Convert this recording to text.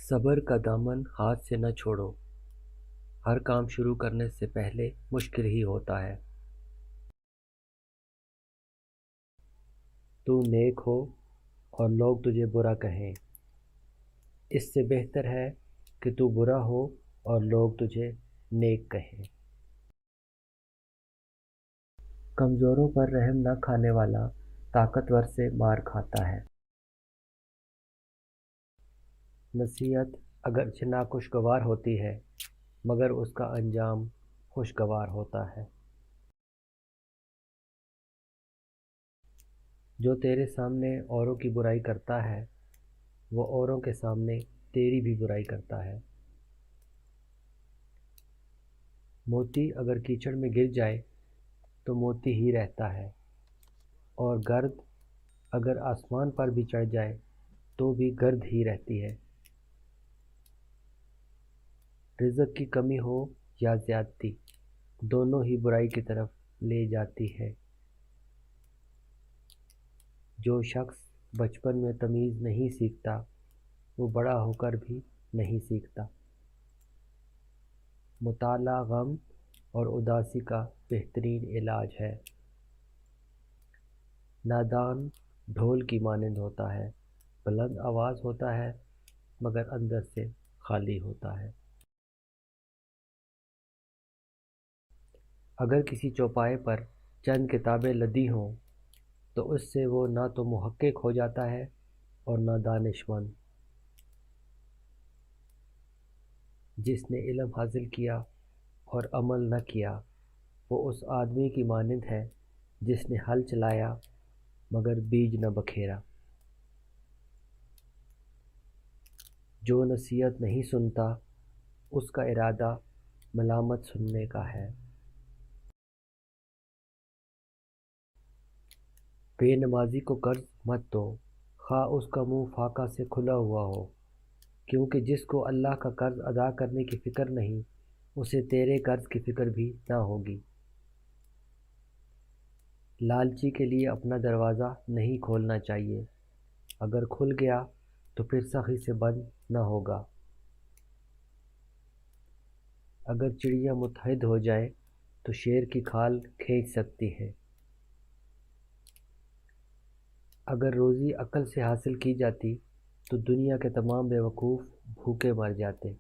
صبر کا دامن ہاتھ سے نہ چھوڑو، ہر کام شروع کرنے سے پہلے مشکل ہی ہوتا ہے۔ تو نیک ہو اور لوگ تجھے برا کہیں، اس سے بہتر ہے کہ تو برا ہو اور لوگ تجھے نیک کہیں۔ کمزوروں پر رحم نہ کھانے والا طاقتور سے مار کھاتا ہے۔ نصیحت اگرچہ ناخوشگوار ہوتی ہے مگر اس کا انجام خوشگوار ہوتا ہے۔ جو تیرے سامنے اوروں کی برائی کرتا ہے وہ اوروں کے سامنے تیری بھی برائی کرتا ہے۔ موتی اگر کیچڑ میں گر جائے تو موتی ہی رہتا ہے، اور گرد اگر آسمان پر بھی چڑھ جائے تو بھی گرد ہی رہتی ہے۔ رزق کی کمی ہو یا زیادتی، دونوں ہی برائی کی طرف لے جاتی ہے۔ جو شخص بچپن میں تمیز نہیں سیکھتا وہ بڑا ہو کر بھی نہیں سیکھتا۔ مطالعہ غم اور اداسی کا بہترین علاج ہے۔ نادان ڈھول کی مانند ہوتا ہے، بلند آواز ہوتا ہے مگر اندر سے خالی ہوتا ہے۔ اگر کسی چوپائے پر چند کتابیں لدی ہوں تو اس سے وہ نہ تو محقق ہو جاتا ہے اور نہ دانش مند۔ جس نے علم حاصل کیا اور عمل نہ کیا وہ اس آدمی کی مانند ہے جس نے ہل چلایا مگر بیج نہ بکھیرا۔ جو نصیحت نہیں سنتا اس کا ارادہ ملامت سننے کا ہے۔ بے نمازی کو قرض مت دو، خواہ اس کا منہ فاقہ سے کھلا ہوا ہو، کیونکہ جس کو اللہ کا قرض ادا کرنے کی فکر نہیں اسے تیرے قرض کی فکر بھی نہ ہوگی۔ لالچی کے لیے اپنا دروازہ نہیں کھولنا چاہیے، اگر کھل گیا تو پھر سخی سے بند نہ ہوگا۔ اگر چڑیا متحد ہو جائے تو شیر کی کھال کھینچ سکتی ہے۔ اگر روزی عقل سے حاصل کی جاتی تو دنیا کے تمام بیوقوف بھوکے مر جاتے۔